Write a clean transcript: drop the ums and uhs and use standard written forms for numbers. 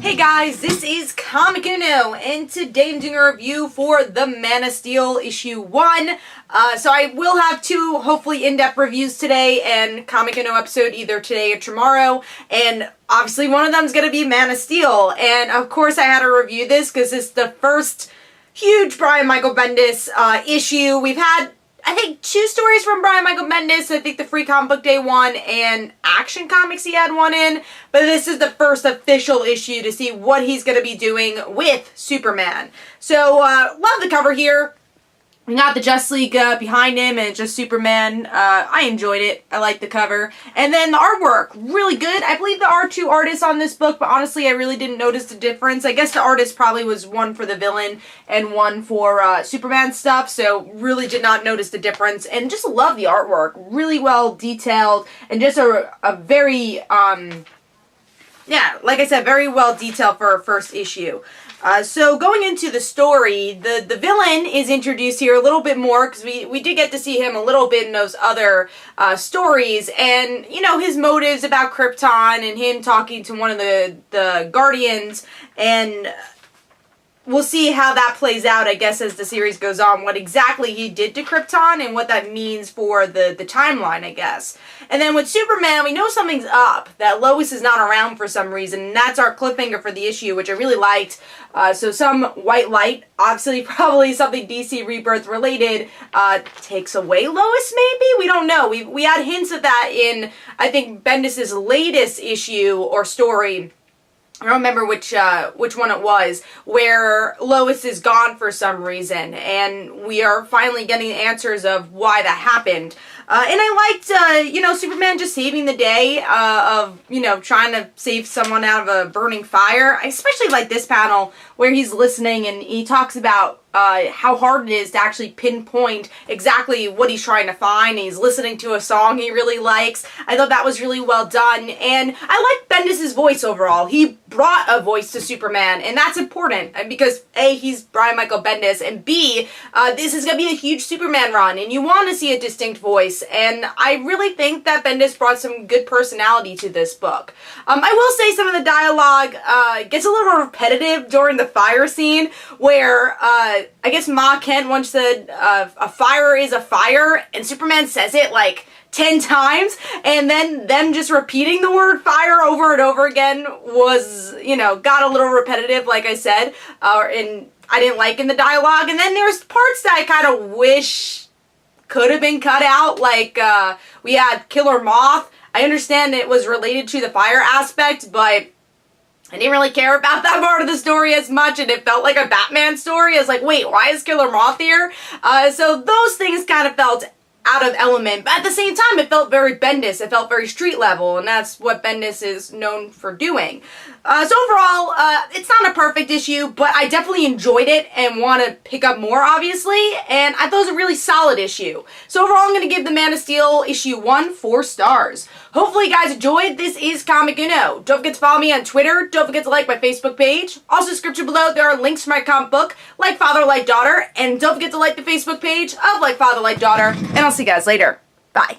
Hey guys, this is Comic Uno, and today I'm doing a review for the Man of Steel issue 1. So I will have two, hopefully, in-depth reviews today, and Comic Uno episode either today or tomorrow. And obviously one of them is going to be Man of Steel. And of course I had to review this because it's the first huge Brian Michael Bendis issue. We've had, I think, two stories from Brian Michael Bendis. I think the Free Comic Book Day one and Action Comics he had one in. But this is the first official issue to see what he's going to be doing with Superman. So, love the cover here. We got the Justice League behind him, and it's just Superman. I enjoyed it. I like the cover. And then the artwork, really good. I believe there are two artists on this book, but honestly, I really didn't notice the difference. I guess the artist probably was one for the villain and one for Superman stuff, so really did not notice the difference. And just love the artwork. Really well detailed, and just a very, yeah, like I said, very well detailed for a first issue. So going into the story, the villain is introduced here a little bit more because we did get to see him a little bit in those other stories, and you know, his motives about Krypton and him talking to one of the Guardians, and we'll see how that plays out, I guess, as the series goes on, what exactly he did to Krypton and what that means for the timeline, I guess. And then with Superman, we know something's up, that Lois is not around for some reason, and that's our cliffhanger for the issue, which I really liked. So some white light, obviously probably something DC Rebirth related, takes away Lois maybe? We don't know. We had hints of that in, I think, Bendis' latest issue or story. I don't remember which one it was, where Lois is gone for some reason, and we are finally getting answers of why that happened. And I liked, you know, Superman just saving the day, of, you know, trying to save someone out of a burning fire. I especially like this panel where he's listening and he talks about how hard it is to actually pinpoint exactly what he's trying to find. He's listening to a song he really likes. I thought that was really well done, and I like Bendis' voice overall. He brought a voice to Superman, and that's important because A, he's Brian Michael Bendis, and B, this is going to be a huge Superman run, and you want to see a distinct voice, and I really think that Bendis brought some good personality to this book. I will say some of the dialogue gets a little repetitive during the fire scene, where I guess Ma Kent once said, a fire is a fire, and Superman says it like 10 times, and then them just repeating the word fire over and over again was, you know, got a little repetitive, like I said, and I didn't like in the dialogue. And then there's parts that I kind of wish could have been cut out, like we had Killer Moth. I understand it was related to the fire aspect, but I didn't really care about that part of the story as much, and it felt like a Batman story. I was like, wait, why is Killer Moth here? So those things kind of felt out of element, but at the same time, it felt very Bendis. It felt very street level, and that's what Bendis is known for doing. So overall, it's not a perfect issue, but I definitely enjoyed it and want to pick up more, obviously, and I thought it was a really solid issue. So overall, I'm going to give the Man of Steel issue 1 4 stars. Hopefully you guys enjoyed. This is Comic Uno. Don't forget to follow me on Twitter. Don't forget to like my Facebook page. Also, description below, there are links to my comic book, Like Father, Like Daughter, and don't forget to like the Facebook page of Like Father, Like Daughter, and I'll see you guys later. Bye.